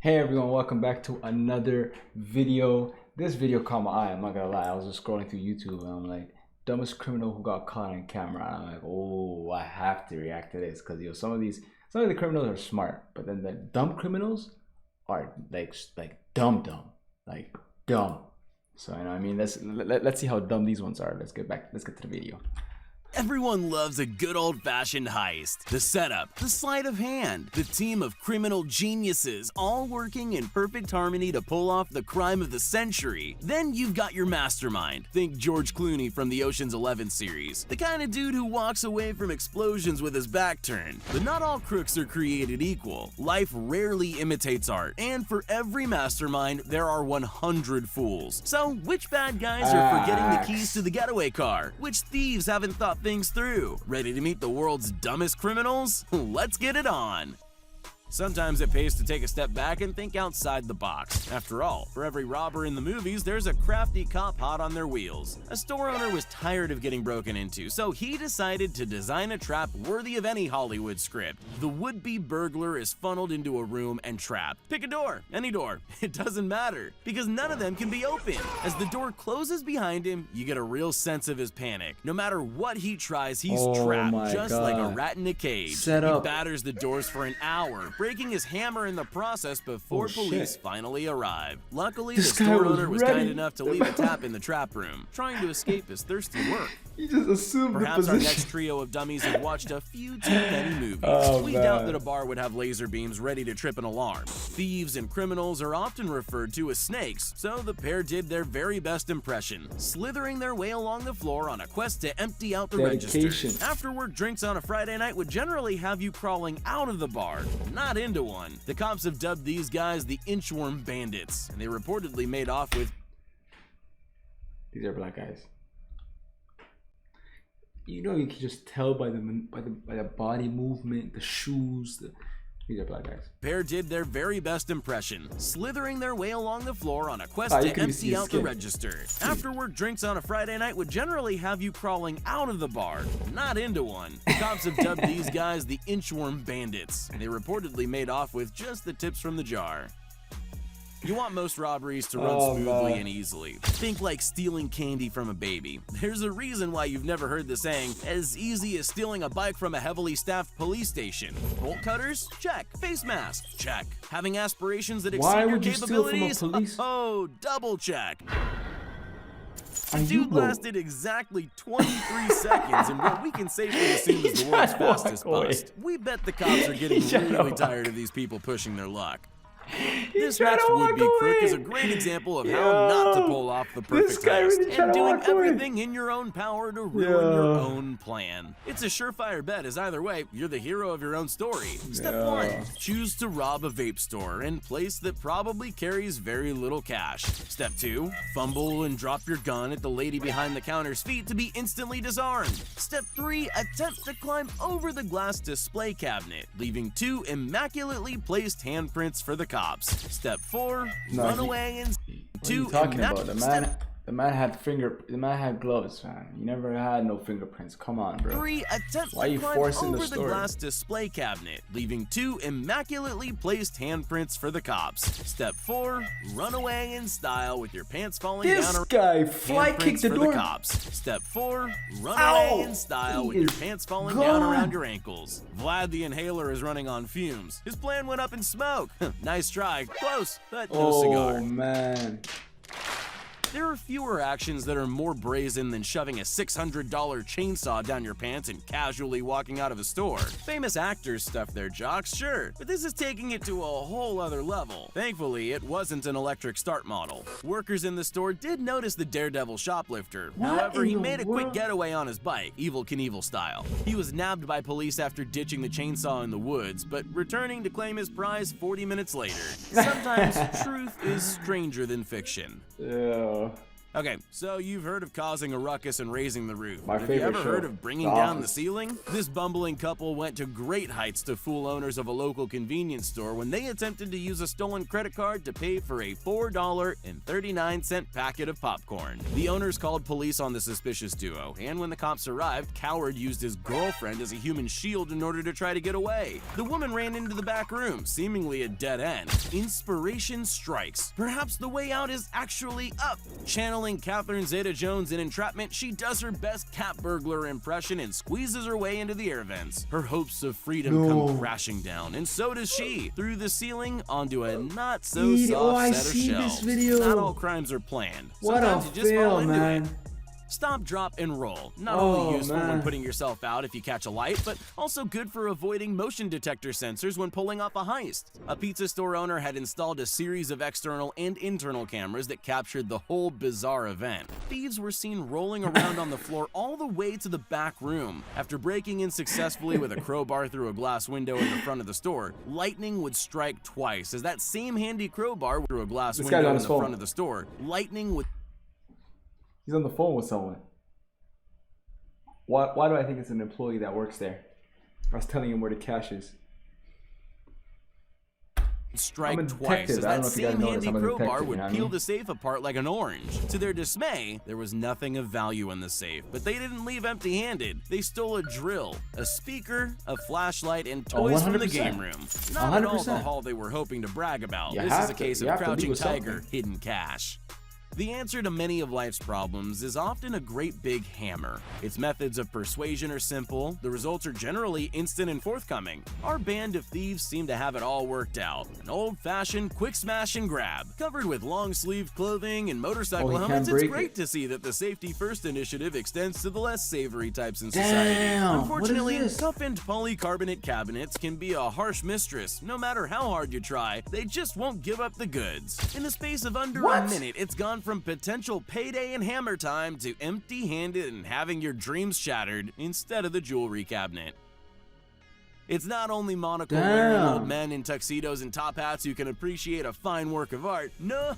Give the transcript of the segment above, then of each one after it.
Hey everyone, welcome back to another video. This video caught my eye, I'm not gonna lie. I was just scrolling through YouTube and I'm like, dumbest criminal who got caught on camera. And I'm like, oh, I have to react to this because some of the criminals are smart, but then the dumb criminals are like dumb, like dumb. So I mean, let's see how dumb these ones are. Let's get to the video. Everyone loves a good old-fashioned heist. The setup, the sleight of hand, the team of criminal geniuses all working in perfect harmony to pull off the crime of the century. Then you've got your mastermind. Think George Clooney from the Ocean's 11 series. The kind of dude who walks away from explosions with his back turned. But not all crooks are created equal. Life rarely imitates art, and for every mastermind, there are 100 fools. So, which bad guys are forgetting the keys to the getaway car? Which thieves haven't thought things through? Ready to meet the world's dumbest criminals? Let's get it on! Sometimes it pays to take a step back and think outside the box. After all, for every robber in the movies, there's a crafty cop hot on their wheels. A store owner was tired of getting broken into, so he decided to design a trap worthy of any Hollywood script. The would-be burglar is funneled into a room and trapped. Pick a door, any door, it doesn't matter, because none of them can be opened. As the door closes behind him, you get a real sense of his panic. No matter what he tries, he's trapped, just like a rat in a cage. He batters the doors for an hour, breaking his hammer in the process before police finally arrive. Luckily, the store owner was kind enough to leave a tap in the trap room, trying to escape his thirsty work. He just assumed Perhaps our next trio of dummies have watched a few too many movies. We doubt that a bar would have laser beams ready to trip an alarm. Thieves and criminals are often referred to as snakes, so the pair did their very best impression, slithering their way along the floor on a quest to empty out the register. After-work drinks on a Friday night would generally have you crawling out of the bar, not into one. The cops have dubbed these guys the inchworm bandits, and they reportedly made off with... These are black guys. You know, you can just tell by the body movement, the shoes. These are black guys. Pair did their very best impression, slithering their way along the floor on a quest to empty out the register. After-work drinks on a Friday night would generally have you crawling out of the bar, not into one. The cops have dubbed these guys the inchworm bandits, and they reportedly made off with just the tips from the jar. You want most robberies to run smoothly and easily. Think like stealing candy from a baby. There's a reason why you've never heard the saying, as easy as stealing a bike from a heavily staffed police station. Bolt cutters? Check. Face mask? Check. Having aspirations that exceed your capabilities? Oh, double check. The dude lasted exactly 23 seconds in what we can safely assume is the world's fastest bust. We bet the cops are getting really tired of these people pushing their luck. This next would-be crook is a great example of how not to pull off the perfect heist, and doing everything in your own power to ruin your own plan. It's a surefire bet, as either way, you're the hero of your own story. Step 1. Choose to rob a vape store and place that probably carries very little cash. Step 2. Fumble and drop your gun at the lady behind the counter's feet to be instantly disarmed. Step 3. Attempt to climb over the glass display cabinet, leaving 2 immaculately placed handprints for the cops. Step 4, run away and... What are you talking about? The man had gloves, man. He never had no fingerprints. Come on, bro. 3, attempt to climb over the glass display cabinet, leaving 2 immaculately placed handprints for the cops. Step 4, run away in style with your pants falling down. This guy fly kicked the door. Step 4, run away in style with your pants falling down around your ankles. Vlad the Inhaler is running on fumes. His plan went up in smoke. Nice try. Close, but no cigar. Oh, man. There are fewer actions that are more brazen than shoving a $600 chainsaw down your pants and casually walking out of a store. Famous actors stuff their jocks, sure, but this is taking it to a whole other level. Thankfully, it wasn't an electric start model. Workers in the store did notice the daredevil shoplifter. However, he made a quick getaway on his bike, Evel Knievel style. He was nabbed by police after ditching the chainsaw in the woods, but returning to claim his prize 40 minutes later. Sometimes truth is stranger than fiction. Yeah. Okay, so you've heard of causing a ruckus and raising the roof. My Have you favorite ever show, heard of bringing The down the Office. ceiling? This bumbling couple went to great heights to fool owners of a local convenience store when they attempted to use a stolen credit card to pay for a $4.39 packet of popcorn. The owners called police on the suspicious duo, and when the cops arrived, Coward used his girlfriend as a human shield in order to try to get away. The woman ran into the back room, seemingly a dead end. Inspiration strikes. Perhaps the way out is actually up. Channeling Catherine Zeta-Jones in Entrapment, she does her best cat burglar impression and squeezes her way into the air vents. Her hopes of freedom come crashing down, and so does she, through the ceiling onto a not-so-soft set of shelves. Not all crimes are planned. What a Sometimes you just fall fail, into man. it. Stop, drop, and roll. Not only useful when man. putting yourself out if you catch a light, but also good for avoiding motion detector sensors when pulling off a heist. A pizza store owner had installed a series of external and internal cameras that captured the whole bizarre event. Thieves were seen rolling around on the floor all the way to the back room. After breaking in successfully with a crowbar through a glass window in the front of the store, lightning would strike twice as that same handy crowbar through a glass This guy's window on in his the phone. front of the store. Lightning would He's on the phone with someone. Why do I think it's an employee that works there? I was telling him where the cash is. strike I'm a twice detective. as I don't that know if you guys same noticed, handy I'm a crowbar detective, would you know what I peel mean? the safe apart like an orange. To their dismay, there was nothing of value in the safe, but they didn't leave empty-handed. They stole a drill, a speaker, a flashlight, and toys from the 100%. game room. Not at all the 100%. haul they were hoping to brag about. You This have is a to- case you of have to leave crouching with tiger, something. hidden cash. The answer to many of life's problems is often a great big hammer. Its methods of persuasion are simple, the results are generally instant and forthcoming. Our band of thieves seem to have it all worked out. An old-fashioned quick smash and grab. Covered with long-sleeved clothing and motorcycle he helmets, can't it's break great it. to see that the Safety First initiative extends to the less savory types in society. Damn, Unfortunately, what is this? toughened polycarbonate cabinets can be a harsh mistress. No matter how hard you try, they just won't give up the goods. In the space of under What? a minute, it's gone from potential payday and hammer time to empty-handed and having your dreams shattered instead of the jewelry cabinet. It's not only monocle-wearing Damn. old men in tuxedos and top hats who can appreciate a fine work of art. No!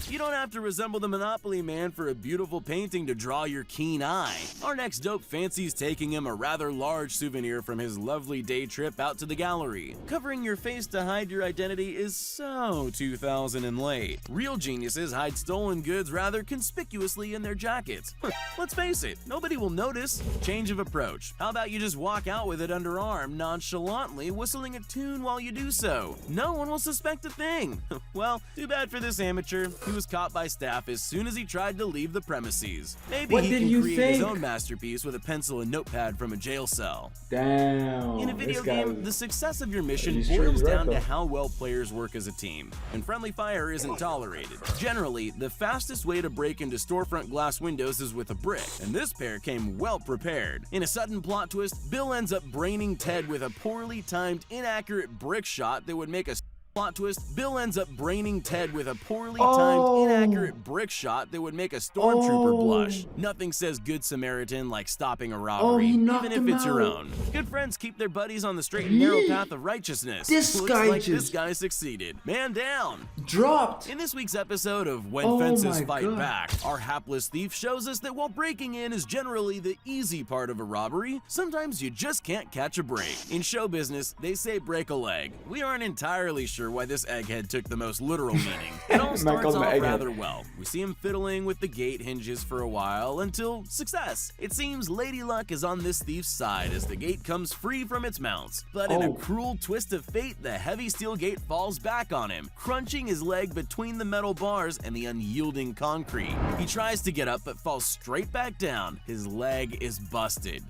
You don't have to resemble the Monopoly Man for a beautiful painting to draw your keen eye. Our next dope fancies taking him a rather large souvenir from his lovely day trip out to the gallery. Covering your face to hide your identity is so 2000 and late. Real geniuses hide stolen goods rather conspicuously in their jackets. Let's face it, nobody will notice. Change of approach. How about you just walk out with it underarm, nonchalantly whistling a tune while you do so? No one will suspect a thing. Well, too bad for this amateur. He was caught by staff as soon as he tried to leave the premises. Maybe What he did can you create his think? own masterpiece with a pencil and notepad from a jail cell. Damn. In a video this guy game, was- the success of your mission He's sure boils he's right, down to though. how well players work as a team, and friendly fire isn't tolerated. Generally, the fastest way to break into storefront glass windows is with a brick, and this pair came well prepared. In a sudden plot twist, Bill ends up braining Ted with a poorly timed, inaccurate brick shot that would make a plot twist. Bill ends up braining Ted with a poorly timed, inaccurate brick shot that would make a stormtrooper blush. Nothing says good Samaritan like stopping a robbery, he knocked even if him it's your out. own. Good friends keep their buddies on the straight and narrow path of righteousness. This Looks guy like just- this guy succeeded. Man down! dropped. In this week's episode of When Oh Fences my Fight God. Back, our hapless thief shows us that while breaking in is generally the easy part of a robbery, sometimes you just can't catch a break. In show business, they say break a leg. We aren't entirely sure why this egghead took the most literal meaning. It all Man starts calls him an off egghead. rather well. We see him fiddling with the gate hinges for a while until success. It seems Lady Luck is on this thief's side as the gate comes free from its mounts. But in a Oh. cruel twist of fate, the heavy steel gate falls back on him, crunching his leg between the metal bars and the unyielding concrete. He tries to get up but falls straight back down. His leg is busted.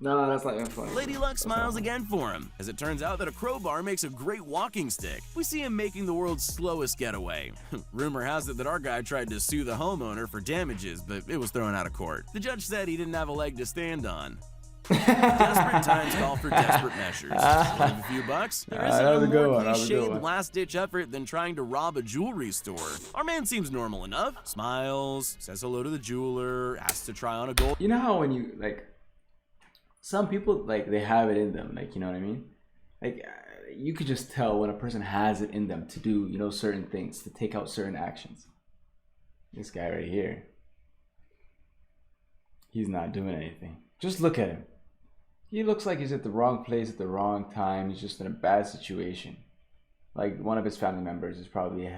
No, that's not even funny. Lady Luck smiles again for him, as it turns out that a crowbar makes a great walking stick. We see him making the world's slowest getaway. Rumor has it that our guy tried to sue the homeowner for damages, but it was thrown out of court. The judge said he didn't have a leg to stand on. Desperate times call for desperate measures. Save a few bucks. There isn't that was a a good more one, that was a good cliched one. last-ditch effort than trying to rob a jewelry store. Our man seems normal enough. Smiles, says hello to the jeweler, asks to try on a gold You know how when you like, some people like they have it in them, like, you know what I mean? Like you could just tell when a person has it in them to do, you know, certain things, to take out certain actions. This guy right here. He's not doing anything. Just look at him. He looks like he's at the wrong place at the wrong time. He's just in a bad situation. Like one of his family members is probably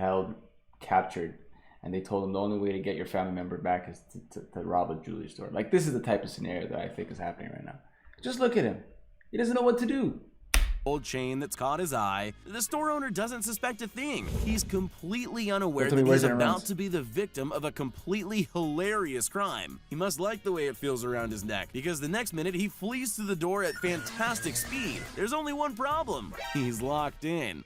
captured, and they told him the only way to get your family member back is to rob a jewelry store. Like, this is the type of scenario that I think is happening right now. Just look at him. He doesn't know what to do. Gold chain that's caught his eye. The store owner doesn't suspect a thing. He's completely unaware that he's about to be the victim of a completely hilarious crime. He must like the way it feels around his neck, because the next minute he flees through the door at fantastic speed. There's only one problem. He's locked in.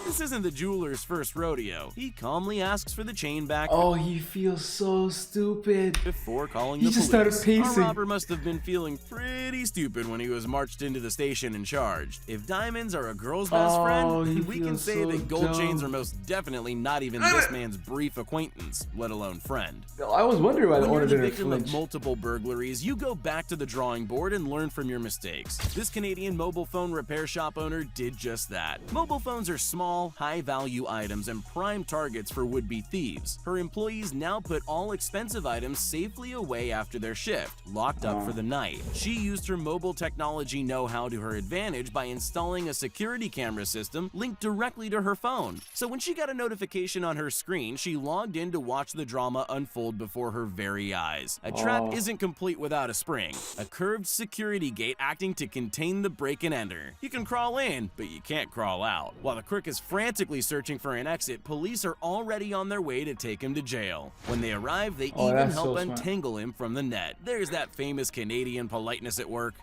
This isn't the jeweler's first rodeo. He calmly asks for the chain back. Oh, he feels so stupid. Before calling the police. He just started pacing. Our robber must have been feeling pretty stupid when he was marched into the station and charged. If diamonds are a girl's best friend, we can say that gold chains are most definitely not even this man's brief acquaintance, let alone friend. I was wondering why the owner didn't victim flinch. of multiple burglaries, you go back to the drawing board and learn from your mistakes. This Canadian mobile phone repair shop owner did just that. Mobile phones are small, high-value items and prime targets for would-be thieves. Her employees now put all expensive items safely away after their shift, locked up for the night. She used her mobile technology know-how to her advantage by installing a security camera system linked directly to her phone. So when she got a notification on her screen, she logged in to watch the drama unfold before her very eyes. A trap isn't complete without a spring. A curved security gate acting to contain the break and enter. You can crawl in, but you can't crawl out. While the crook is frantically searching for an exit, police are already on their way to take him to jail. When they arrive, they even help untangle him from the net. There's that famous Canadian politeness at work.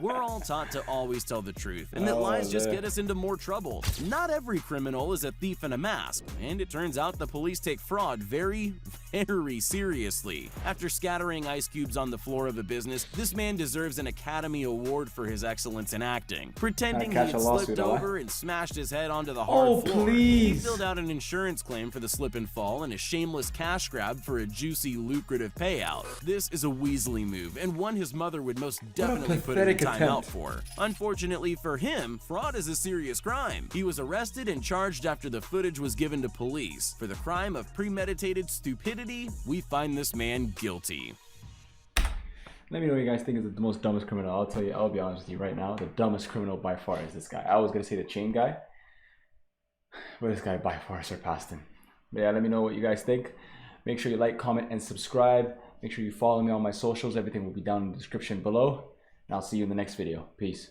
We're all taught to always tell the truth, and that lies just get us into more trouble. Not every criminal is a thief in a mask, and it turns out the police take fraud very, very seriously. After scattering ice cubes on the floor of a business, this man deserves an Academy Award for his excellence in acting. Pretending he had slipped over and smashed his head onto the hard floor. He filled out an insurance claim for the slip and fall and a shameless cash grab for a juicy, lucrative payout. This is a Weasley move, and one his mother would most definitely put in time out for. Unfortunately for him, fraud is a serious crime. He was arrested and charged after the footage was given to police. For the crime of premeditated stupidity, we find this man guilty. Let me know what you guys think is the most dumbest criminal. I'll tell you, I'll be honest with you right now, the dumbest criminal by far is this guy. I was gonna say the chain guy, but this guy by far surpassed him. But yeah, let me know what you guys think. Make sure you like, comment, and subscribe. Make sure you follow me on my socials. Everything will be down in the description below. And I'll see you in the next video. Peace.